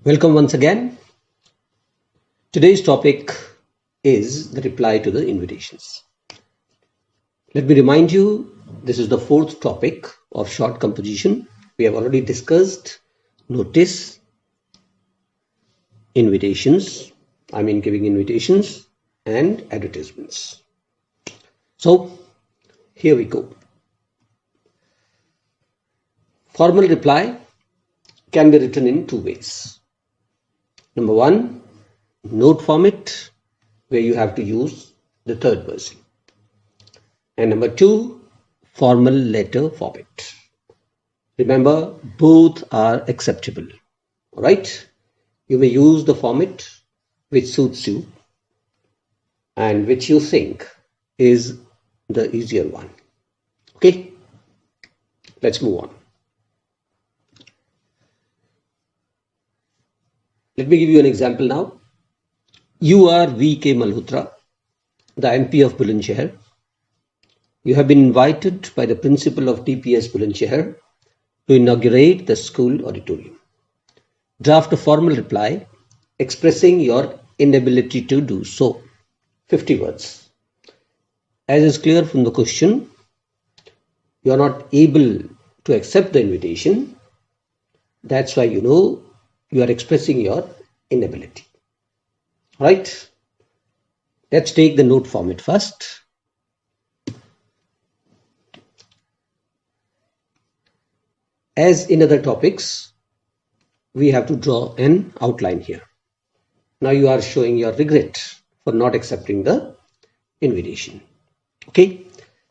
Welcome once again. Today's topic is the reply to the invitations. Let me remind you, this is the fourth topic of short composition. We have already discussed notice, invitations, giving invitations, and advertisements. So, here we go. Formal reply can be written in two ways. Number one, note format, where you have to use the third person. And number two, formal letter format. Remember, both are acceptable. All right? You may use the format which suits you and which you think is the easier one. Okay? Let's move on. Let me give you an example now. You are V.K. Malhotra, the MP of Bulandshahr. You have been invited by the principal of TPS Bulandshahr to inaugurate the school auditorium. Draft a formal reply expressing your inability to do so. 50 words. As is clear from the question, you are not able to accept the invitation. That's why you are expressing your inability. Right? Let's take the note format first. As in other topics, we have to draw an outline here. Now you are showing your regret for not accepting the invitation. Okay?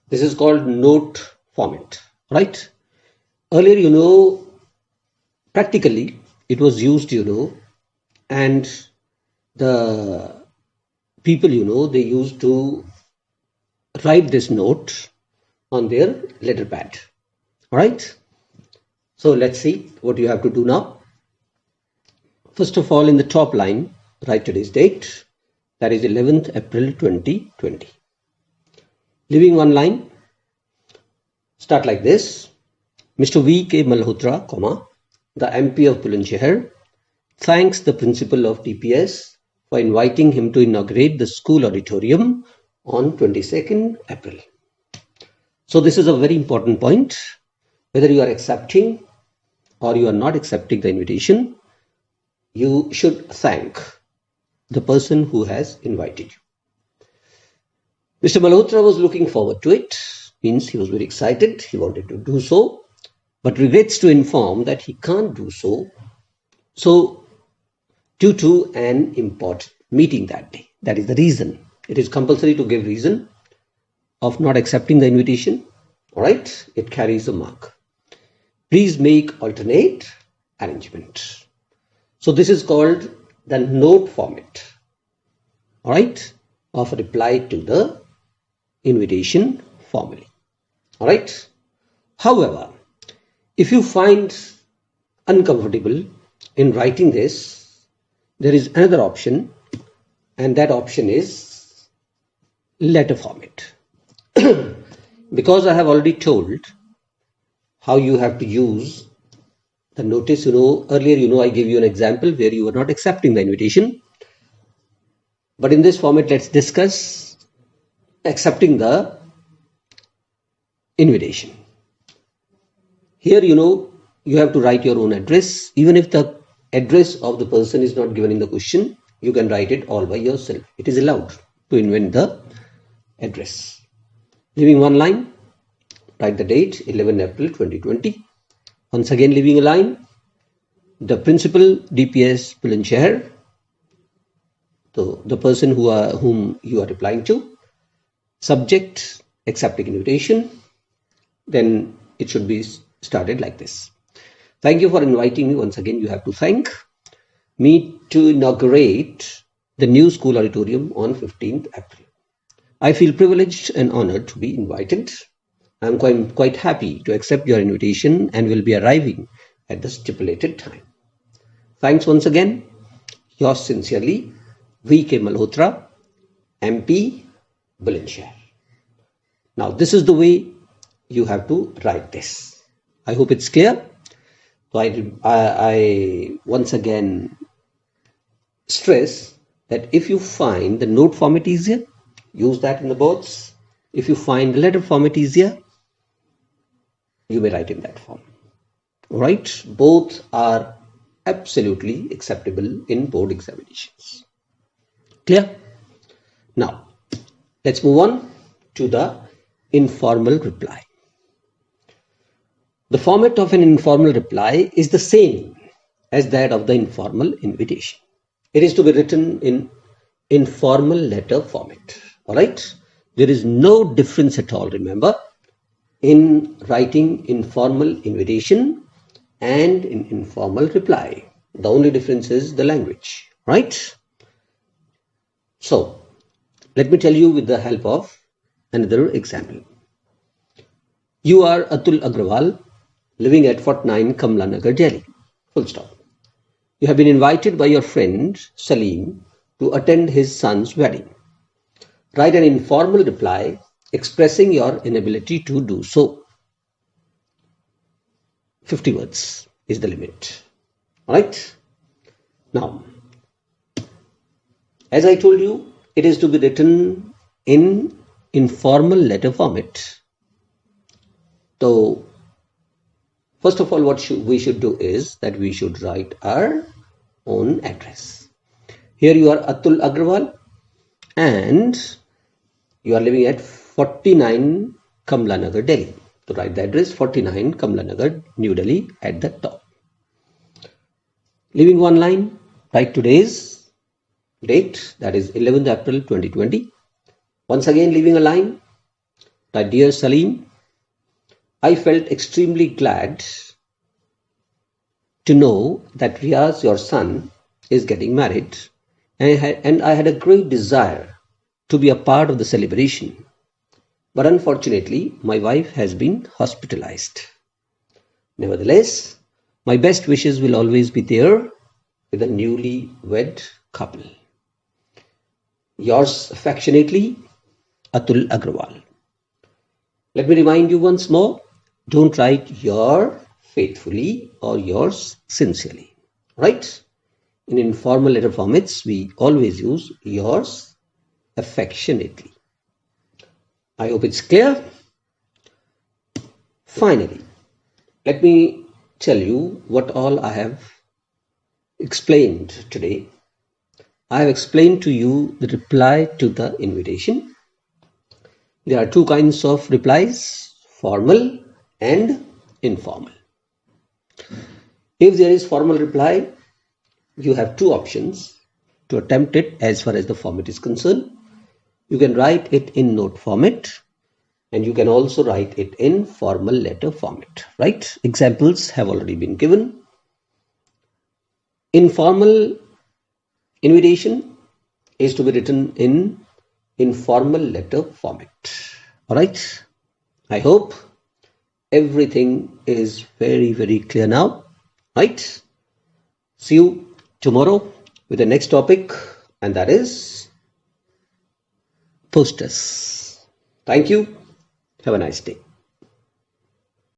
This is called note format. Right? Earlier, practically, it was used, and the people, they used to write this note on their letter pad. All right? So let's see what you have to do now. First of all, in the top line, write today's date. That is 11th April 2020. Leaving one line, start like this. Mr. V.K. Malhotra, the MP of Bulandshahr, thanks the principal of TPS for inviting him to inaugurate the school auditorium on 22nd April. So this is a very important point. Whether you are accepting or you are not accepting the invitation, you should thank the person who has invited you. Mr. Malhotra was looking forward to it, means he was very excited, he wanted to do so, but regrets to inform that he can't do so, due to an important meeting that day. That is the reason. It is compulsory to give reason of not accepting the invitation. All right? It carries a mark. Please make alternate arrangement. So this is called the note format. All right? Of a reply to the invitation formally. All right? However, if you find uncomfortable in writing this, there is another option, and that option is letter format. Because I have already told how you have to use the notice, earlier, I gave you an example where you were not accepting the invitation. But in this format, let's discuss accepting the invitation. Here, you have to write your own address. Even if the address of the person is not given in the question, you can write it all by yourself. It is allowed to invent the address. Leaving one line, write the date, 11 April 2020. Once again, leaving a line, the principal, DPS Bulandshahr, the person whom you are replying to, subject, accepting invitation, then it should be started like this. Thank you for inviting me. Once again, you have to thank me to inaugurate the new school auditorium on 15th April. I feel privileged and honored to be invited. I am quite happy to accept your invitation and will be arriving at the stipulated time. Thanks once again. Yours sincerely, V.K. Malhotra, MP, Bulandshahr. Now, this is the way you have to write this. I hope it's clear. So I once again stress that if you find the note format easier, use that in the boards. If you find the letter format easier, you may write in that form. Right? Both are absolutely acceptable in board examinations. Clear? Now, let's move on to the informal reply. The format of an informal reply is the same as that of the informal invitation. It is to be written in informal letter format. All right? There is no difference at all, remember, in writing informal invitation and in informal reply. The only difference is the language, right? So, let me tell you with the help of another example. You are Atul Agrawal, living at 49 Kamla Nagar, Delhi. Full stop. You have been invited by your friend Salim to attend his son's wedding. Write an informal reply expressing your inability to do so. 50 words is the limit. Alright? Now, as I told you, it is to be written in informal letter format. So, first of all, what we should do is that we should write our own address. Here you are Atul Agrawal and you are living at 49 Kamla Nagar, Delhi. So write the address 49 Kamla Nagar, New Delhi at the top. Leaving one line, write today's date, that is 11th April 2020. Once again leaving a line, write Dear Salim, I felt extremely glad to know that Riaz, your son, is getting married, and I had a great desire to be a part of the celebration. But unfortunately, my wife has been hospitalized. Nevertheless, my best wishes will always be there with the newly wed couple. Yours affectionately, Atul Agrawal. Let me remind you once more, don't write your faithfully or yours sincerely. Right? In informal letter formats, we always use yours affectionately. I hope it's clear. Finally, let me tell you what all I have explained today. I have explained to you the reply to the invitation. There are two kinds of replies, formal and informal. If there is formal reply, you have two options to attempt it as far as the format is concerned. You can write it in note format and you can also write it in formal letter format, right? Examples have already been given. Informal invitation is to be written in informal letter format. All right. I hope everything is very, very clear now, right? See you tomorrow with the next topic, and that is posters. Thank you. Have a nice day.